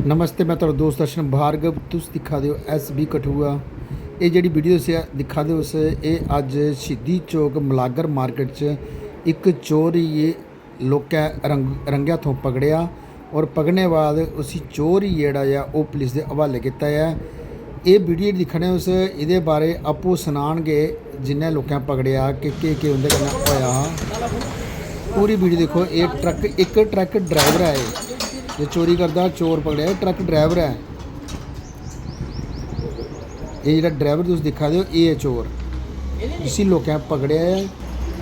नमस्ते, मैं तुहाडा दोस्त दर्शन भार्गव। तुस दिखा दे SB कठुआ। ये जी वीडियो से दिखा दे ये अज शहीदी चौक मलागर मार्केट च एक चोर ये लोकें रंगे हथों पकड़िया और पकड़ने बाद उसी चोर ही जेड़ा वो पुलिस के हवाले किया है। ये वीडियो दिखने उस ये बारे आपू सुनाणगे जिन्हें लोकें पकड़िया कि उनके कन्नै होया। पूरी वीडियो देखो। ये एक ट्रक ड्राइवर है जो चोरी करता, चोर पकड़िया ट्रक ड्राइवर है। ये जो ड्राइवर तुम दिखा दो ये चोर इसी लोगों पकड़िया है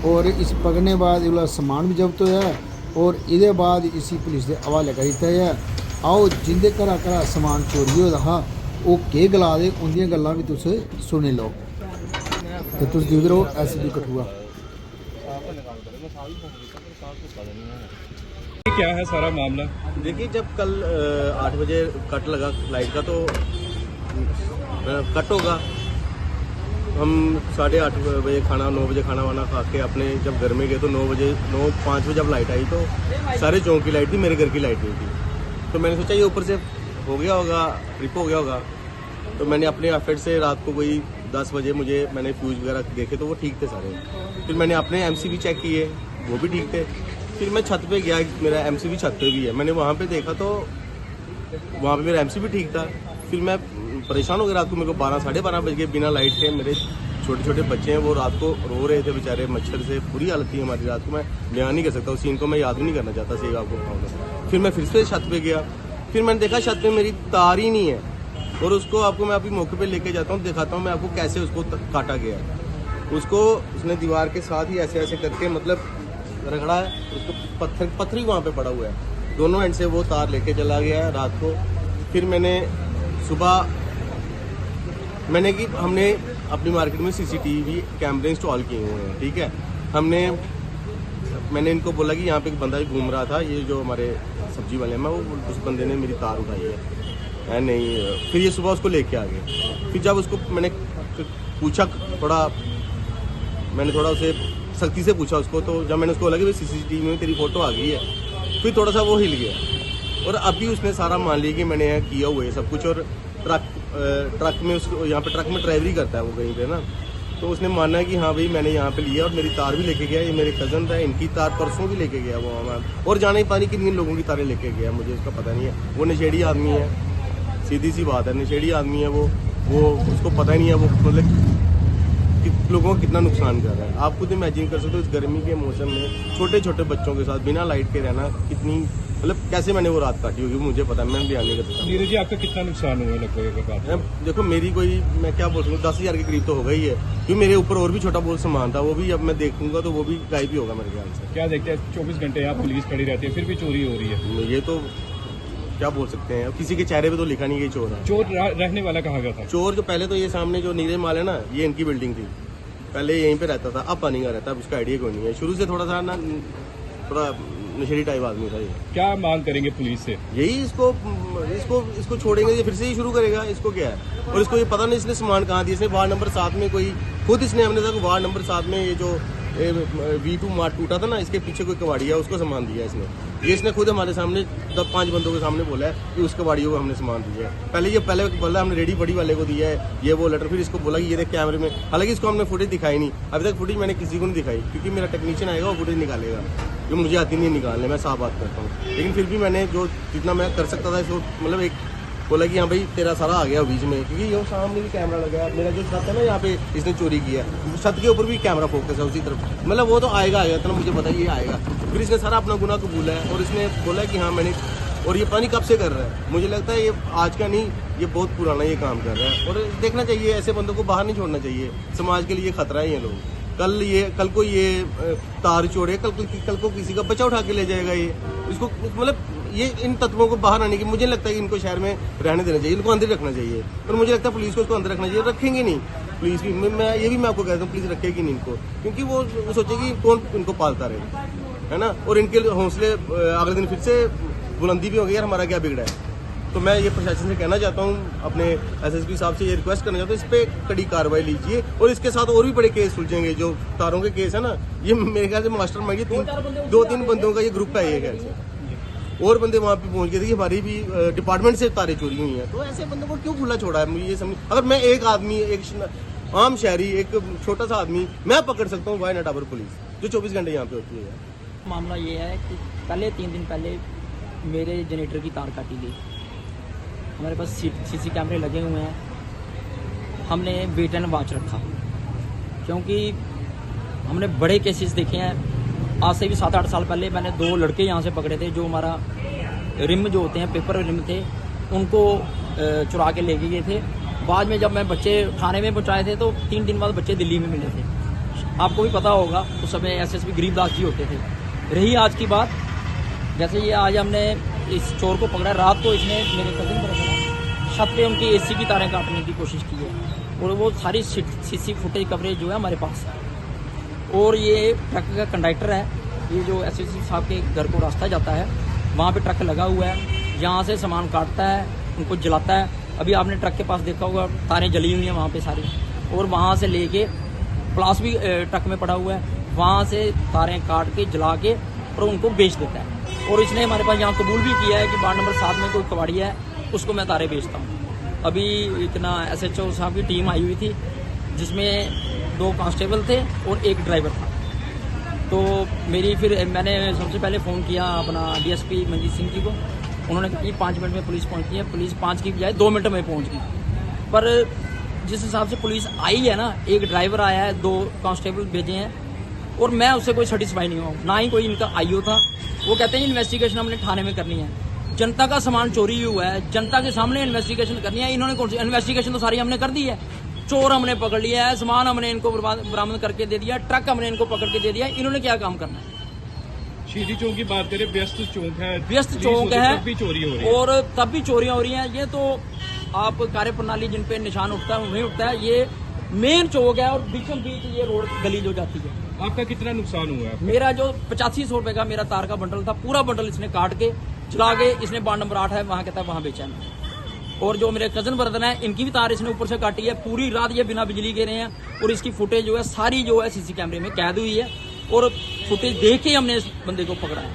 और इस पकड़ने बाद इसका समान भी जब्त होया और ये बाद इसी पुलिस के हवाले कर दिता है। आओ जिंदे घरा घरा समान चोरी होता हा वो के गला दे उनकी गल्लां भी तुस सुनी लो। तो तुस दिखदे रहो SB कठुआ। क्या है सारा मामला? देखिए, जब कल 8 बजे कट लगा लाइट का तो कट होगा। हम 8:30 बजे खाना 9 बजे खाना वाना खा के अपने जब घर में गए तो 5 बजे जब लाइट आई तो सारे चौक की लाइट थी, मेरे घर की लाइट नहीं थी। तो मैंने सोचा ये ऊपर से हो गया होगा, ट्रिप हो गया होगा। तो मैंने अपने एफर्ट से रात को कोई 10 बजे मैंने फ्यूज वगैरह देखे तो वो ठीक थे सारे। फिर मैंने अपने MCB चेक किए, वो भी ठीक थे। फिर मैं छत पे गया, मेरा MCB छत पे भी है। मैंने वहाँ पे देखा तो वहाँ पे मेरा MCB ठीक था। फिर मैं परेशान हो गया। रात को मेरे को 12-12:30 बज गए बिना लाइट के। मेरे छोटे छोटे बच्चे हैं, वो रात को रो रहे थे बेचारे, मच्छर से बुरी हालत थी हमारी रात को। मैं बयान नहीं कर सकता, उस सीन को मैं याद भी नहीं करना चाहता सही आपको बताऊँगा। फिर मैं फिर से छत पे गया। फिर मैंने देखा छत पे मेरी तार ही नहीं है और उसको आपको मैं अभी मौके पे लेके जाता हूँ, दिखाता हूँ मैं आपको कैसे उसको काटा गया है। उसको उसने दीवार के साथ ही ऐसे ऐसे करके मतलब रगड़ा है। उसको पत्थर ही वहाँ पे पड़ा हुआ है। दोनों एंड से वो तार लेके चला गया है रात को। फिर मैंने सुबह हमने अपनी मार्केट में CCTV कैमरे इंस्टॉल किए हुए हैं, ठीक है। मैंने इनको बोला कि यहाँ पे एक बंदा घूम रहा था, ये जो हमारे सब्जी वाले हैं, वो उस बंदे ने मेरी तार उठाई है नहीं। फिर ये सुबह उसको लेके आ गए। फिर जब उसको मैंने पूछा मैंने थोड़ा उसे सख्ती से पूछा उसको, तो जब मैंने उसको बोला कि CCTV में तेरी फोटो आ गई है, फिर थोड़ा सा वो हिल गया। और अभी उसने सारा मान लिया कि मैंने यहाँ किया हुआ है सब कुछ। और ट्रक में उसको यहाँ पे ट्रक में ड्राइवरी करता है वो कहीं पे ना, तो उसने माना है कि हाँ भाई मैंने यहाँ पे लिया और मेरी तार भी लेके गया। ये मेरे कज़न था, इनकी तार परसों भी लेके गया वो हमारा। और जाने ही पानी किन लोगों की तारें लेके गया मुझे उसका पता नहीं है। वो नशेड़ी आदमी है, सीधी सी बात है, नशेड़ी आदमी है वो उसको पता ही नहीं है वो मतलब लोगों को कितना नुकसान कर रहा है। आप खुद इमेजिन कर सकते हो इस गर्मी के मौसम में छोटे छोटे बच्चों के साथ बिना लाइट के रहना कितनी मतलब कैसे मैंने वो रात काटी होगी मुझे पता है। मैं बयान नहीं कर सकता। नीरज जी, आपका कितना नुकसान हुआ लगभग? देखो मेरी कोई मैं क्या बोल सकूँ 10,000 के करीब तो होगा ही है, क्योंकि मेरे ऊपर और भी छोटा बहुत सामान था, वो भी अब मैं देखूंगा तो वो भी गायब ही होगा मेरे ख्याल से। क्या देखते हैं 24 घंटे यहाँ पुलिस खड़ी रहती है फिर भी चोरी हो रही है? ये तो क्या बोल सकते हैं, किसी के चेहरे पे तो लिखा नहीं कि चोर है। चोर रहने वाला कहाँ का था? चोर जो पहले तो ये सामने जो नीले माल है ना, ये इनकी बिल्डिंग थी, पहले यहीं पे रहता था, अब पानी का रहता है, उसका आइडिया कोई नहीं है। शुरू से थोड़ा सा ना थोड़ा नशेड़ी टाइप आदमी था ये। क्या मांग करेंगे पुलिस से? यही इसको छोड़ेंगे, ये फिर से ही शुरू करेगा। इसको क्या है और इसको ये पता नहीं इसने सामान कहाँ दिया। इसने वार्ड नंबर 7 में कोई खुद इसने हमने था वार्ड नंबर 7 में ये जो V2 मार्ट टूटा था ना, इसके पीछे कोई कबाड़ी है उसको सामान दिया इसने। ये इसने खुद हमारे सामने 5 बंदों के सामने बोला है कि उस कबाड़ियों को हमने सामान दिया है। पहले बोला हमने रेडी बड़ी वाले को दिया है ये वो लेटर। फिर इसको बोला कि ये देख कैमरे में, हालांकि इसको हमने फुटेज दिखाई नहीं, अभी तक फुटेज मैंने किसी को नहीं दिखाई, क्योंकि मेरा टेक्नीशियन आएगा वो फुटेज निकालेगा, जो मुझे आती नहीं निकालने, मैं साफ बात करता हूँ। लेकिन फिर भी मैंने जो जितना मैं कर सकता था इसको मतलब एक बोला कि हाँ भाई तेरा सारा आ गया बीच में, क्योंकि ये सामने भी कैमरा लगा है। मेरा जो छत है ना यहाँ पे इसने चोरी किया है, छत के ऊपर भी कैमरा फोकस है उसी तरफ, मतलब वो तो आएगा इतना मुझे पता है ये आएगा। फिर इसने सारा अपना गुनाह कबूला है और इसने बोला कि हाँ मैंने, और ये पानी कब से कर रहा है, मुझे लगता है ये आज का नहीं, ये बहुत पुराना ये काम कर रहा है। और देखना चाहिए ऐसे बंदों को बाहर नहीं छोड़ना चाहिए, समाज के लिए खतरा है ये लोग। कल को ये तार चोरे, कल को किसी का बच्चा उठा के ले जाएगा ये, इसको मतलब ये इन तत्वों को बाहर आने की मुझे लगता है कि इनको शहर में रहने देना चाहिए, इनको अंदर रखना चाहिए। और मुझे लगता है पुलिस को इसको अंदर रखना चाहिए। रखेंगे नहीं पुलिस की, मैं आपको कहता हूँ पुलिस रखेगी नहीं इनको, क्योंकि वो सोचेगी कौन इनको पालता रहे, है ना। और इनके हौसले अगले दिन फिर से बुलंदी भी हो गई, यार हमारा क्या बिगड़ा है। तो मैं ये प्रशासन से कहना चाहता हूँ, अपने SSP साहब से ये रिक्वेस्ट करना चाहता हूँ, इस पर कड़ी कार्रवाई लीजिए। और इसके साथ और भी बड़े केस सुलझेंगे, जो तारों के केस है ना, ये मेरे ख्याल से मास्टर माइंड 2-3 बंदों का ये ग्रुप है ये ख्याल से। और बंदे वहाँ पे पहुंच गए थे कि हमारी भी डिपार्टमेंट से तारें चोरी हुई हैं। तो ऐसे बंदों को क्यों खुला छोड़ा है, मुझे ये समझ। अगर मैं एक आदमी, एक आम शहरी, एक छोटा सा आदमी मैं पकड़ सकता हूँ, वाई नॉट आवर पुलिस जो 24 घंटे यहाँ पे होती है। मामला ये है कि पहले 3 दिन पहले मेरे जनरेटर की तार काटी गई। हमारे पास सीसी कैमरे लगे हुए हैं, हमने वेट एंड वॉच रखा क्योंकि हमने बड़े केसेस देखे हैं। आज से भी 7-8 साल पहले मैंने 2 लड़के यहाँ से पकड़े थे जो हमारा रिम जो होते हैं, पेपर रिम थे, उनको चुरा के ले गए थे। बाद में जब मैं बच्चे थाने में पहुँचाए थे तो 3 दिन बाद बच्चे दिल्ली में मिले थे। आपको भी पता होगा उस समय एसएसपी गरीबदास जी होते थे। रही आज की बात, जैसे ये आज हमने इस चोर को पकड़ा, रात को इसने मेरे कजिन पर छत पे उनकी एसी की तारें काटने की कोशिश की है और वो सारी सीसी फुटेज कवरेज जो है हमारे पास है। और ये ट्रक का कंडक्टर है, ये जो एसएसपी साहब के घर को रास्ता जाता है वहाँ पे ट्रक लगा हुआ है, यहाँ से सामान काटता है, उनको जलाता है। अभी आपने ट्रक के पास देखा होगा तारें जली हुई हैं वहाँ पे सारी, और वहाँ से लेके प्लास भी ट्रक में पड़ा हुआ है, वहाँ से तारें काट के जला के और उनको बेच देता है। और इसने हमारे पास यहाँ कबूल भी किया है कि वार्ड नंबर 7 में कोई कबाड़िया है, उसको मैं तारे बेचता हूँ। अभी इतना एसएचओ साहब की टीम आई हुई थी जिसमें 2 कांस्टेबल थे और 1 ड्राइवर था। तो मैंने सबसे पहले फ़ोन किया अपना डीएसपी मंजीत सिंह जी को, उन्होंने कहा कि 5 मिनट में पुलिस पहुंचती है। पुलिस 5 की बजाय 2 मिनट में पहुंच गई। पर जिस हिसाब से पुलिस आई है ना, 1 ड्राइवर आया है, 2 कांस्टेबल भेजे हैं और मैं उससे कोई सेटिस्फाई नहीं हूँ, ना ही कोई इनका आईओ था। वो कहते हैं इन्वेस्टिगेशन हमने थाने में करनी है, जनता का सामान चोरी हुआ है, जनता के सामने इन्वेस्टिगेशन करनी है। इन्होंने कौन सी इन्वेस्टिगेशन, तो सारी हमने कर दी है। चोर हमने पकड़ लिया है, सामान हमने इनको बरामद करके दे दिया, ट्रक हमने इनको पकड़ के दे दिया, इन्होंने क्या काम करना है। शहीदी चौक की बात करें, व्यस्त चौक है, व्यस्त चौक है, तब भी चोरी हो रही है और तब भी चोरियां हो रही हैं। ये तो आप कार्य प्रणाली जिन पे निशान उठता है वहीं उठता है। ये मेन चौक है और बीचों बीच ये रोड गली जो जाती है। आपका कितना नुकसान हुआ है? मेरा जो 8500 रुपए का मेरा तार का बंडल था, पूरा बंडल इसने काट के जला के, इसने वार्ड नंबर 8 है वहां कहता है वहां बेचा है। और जो मेरे कजन ब्रदर हैं, इनकी भी तार इसने ऊपर से काटी है। पूरी रात ये बिना बिजली के रहे हैं और इसकी फुटेज जो है सारी जो है सीसी कैमरे में कैद हुई है और फुटेज देख के हमने इस बंदे को पकड़ा है।